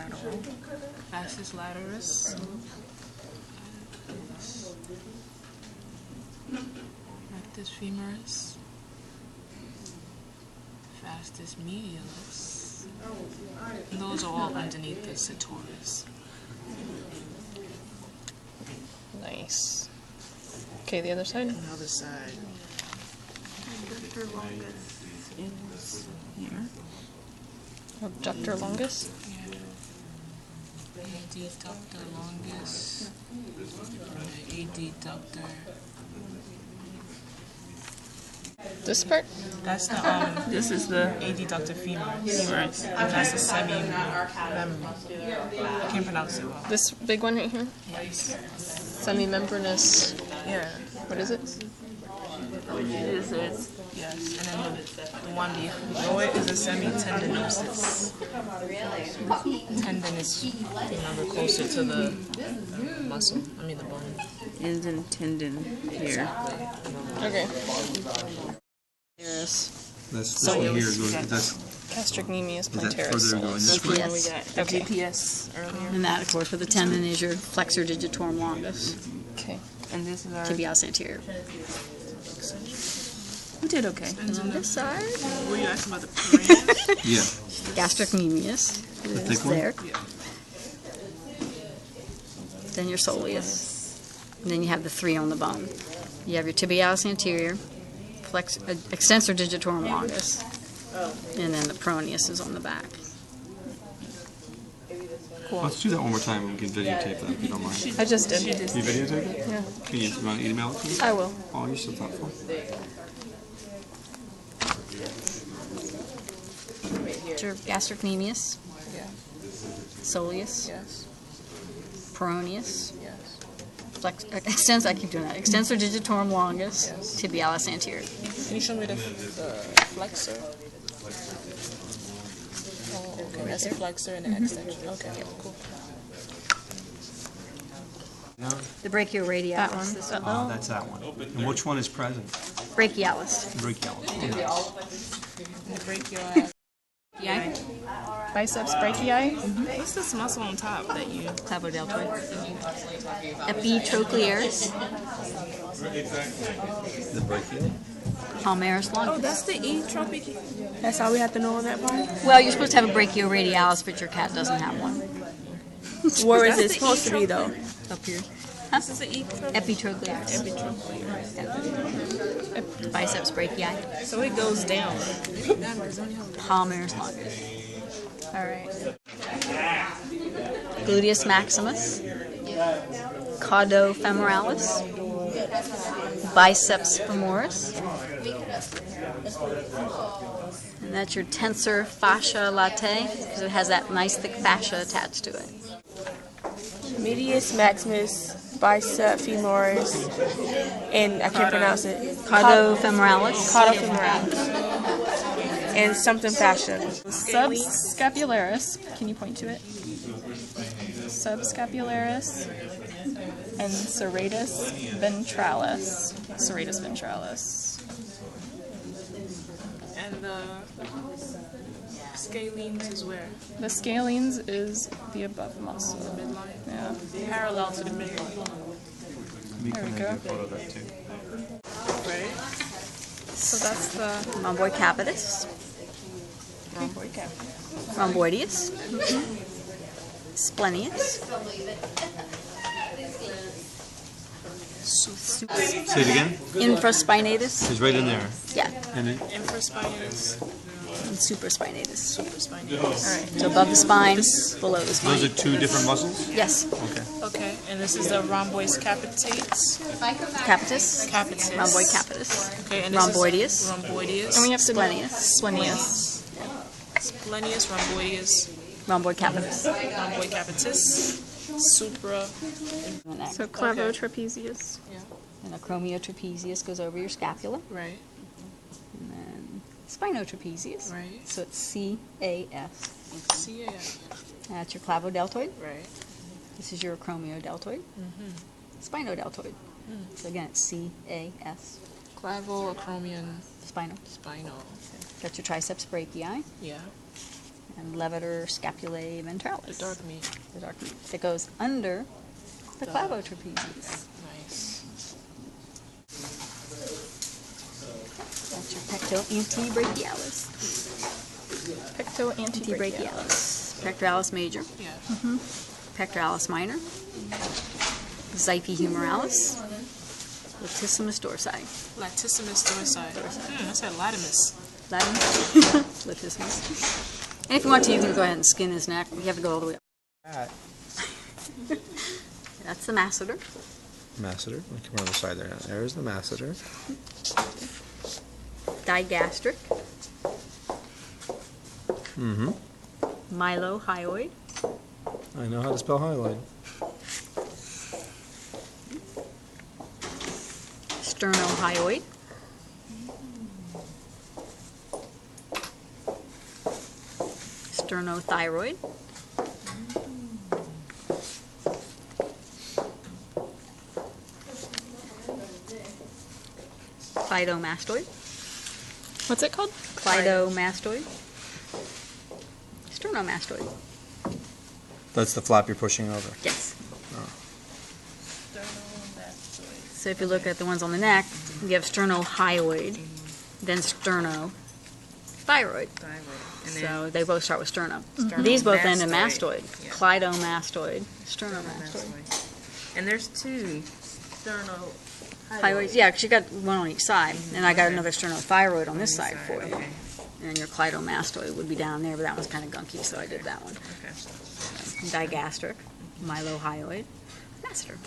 lateral. Vastus lataris. Rectus femoris. Vastus medialis. And those are all underneath the sartorius. Nice. Okay, the other side. And the other side. Abductor longus is here. Abductor longus. Yeah. Adductor longus. Adductor. This part? That's the This is the adductor femoris. femurs. That's the semi-membranous. I can't pronounce it well. This big one right here? Yes. Semi-membranous. Yeah. What is it? This is Yes. And then the one below it is a semi-tendinosus. Tendon is, remember, closer to the muscle. I mean the bone. ends and tendon here. Okay. There's This one here goes, that's, gastrocnemius is that plantaris. further going this way? And we got Okay. GPS earlier. And that, of course, for the tendon is your flexor digitorum longus, Okay. And this is our tibialis anterior. We did okay. And on this side, Were you asking about the perennial? Yeah. gastrocnemius The is thick one? there. Then your soleus. And then you have the three on the bone. You have your tibialis anterior, extensor digitorum longus, and then the peroneus is on the back. Let's do that one more time and we can videotape that if you don't mind. I just did. You videotape it? Yeah. Can you want to email it to me? I will. Oh, you're so thoughtful. Your gastrocnemius, Yeah. soleus, Yes. peroneus, Yes. extensor, I keep doing that, extensor digitorum longus, Yes. tibialis anterior. Can you show me the flexor? Oh, okay. That's a flexor and an extension. Okay, cool. The brachioradialis. That one. This Oh, that's that one. And which one is present? Brachialis. Brachialis. And the brachial. Yeah. Biceps brachii. What's this muscle on top that you? Clavodeltoid. Epitrochlearis. The brachial? Palmaris Oh, longus. that's the etropic. That's all we have to know on that part? Well, you're supposed to have a brachioradialis, but your cat doesn't have one. Where is That's it the supposed to be, though? Up here. This is the etropic. Epitrochlearis. Biceps brachii. So it goes down. Palmaris longus. All right. Gluteus maximus. Caudo femoralis. Biceps femoris. And that's your tensor fascia latae, because it has that nice thick fascia attached to it. Medius maximus, bicep femoris, and I can't pronounce it. Caudo femoralis. Caudofemoralis. And something fascia. Subscapularis. Can you point to it? Subscapularis and serratus ventralis. Serratus ventralis. And the scalenes is where? The scalenes is the above muscle. Midline. Yeah. Parallel to the midline. We There we can go. have a photo of that too. Right? So that's the Rhomboid capitis. rhomboid cap. Rhomboideus. Splenius. Say it again? Infraspinatus. It's right in there. Yeah. And then Infraspinatus, And supraspinatus. supraspinatus. All right. So above the spine, below the spine. those are two different muscles? Yes. Okay. Okay, and this is the rhomboid capitates. Capitis. Capitis. Rhomboid capitis. Okay, and Rhomboideus. Rhomboideus. And we have to Splenius. Splenius. Splenius, rhomboideus, Rhomboid capitis. rhomboid capitis, supra. So clavotrapezius. And acromiotrapezius goes over your scapula. Right, And then spinotrapezius. right. So it's C-A-S. CAF. That's your clavodeltoid. Right. This is your acromiodeltoid. Spinodeltoid. So again, it's C-A-S. Clavo, acromion, Spinal. spinal. Got your triceps brachii. Yeah. And levator scapulae ventralis. Dark meat. The dark meat that goes under the clavotrapezius. Nice. That's your pecto antebrachialis. Pecto antebrachialis. Antebrachialis. Pectoralis major. Yeah. Pectoralis minor. Xiphi humoralis. Latissimus dorsi. Latissimus dorsi. I said latimus. Latin. Latissimus. And if you want to, you can go ahead and skin his neck. You have to go all the way up. That's the masseter. Masseter. Come on the side there. There's the masseter. Digastric. Mm-hmm. Mylohyoid. I know how to spell hyaloid. Sternohyoid. Sternothyroid. Clidomastoid. What's it called? Clidomastoid. Sternomastoid. That's the flap you're pushing over. Yes. So if you look at the ones on the neck, you have sternohyoid, then sternothyroid. Thyroid. And then So they both start with sternum. These both end in mastoid. Yeah. Clidomastoid, sternomastoid. And there's two sterno Thyroids, yeah, because you got one on each side, and I got another sternothyroid on this side for you. Okay. And your clidomastoid would be down there, but that one's kind of gunky, so I did that one. Okay. Digastric, mylohyoid, masseter.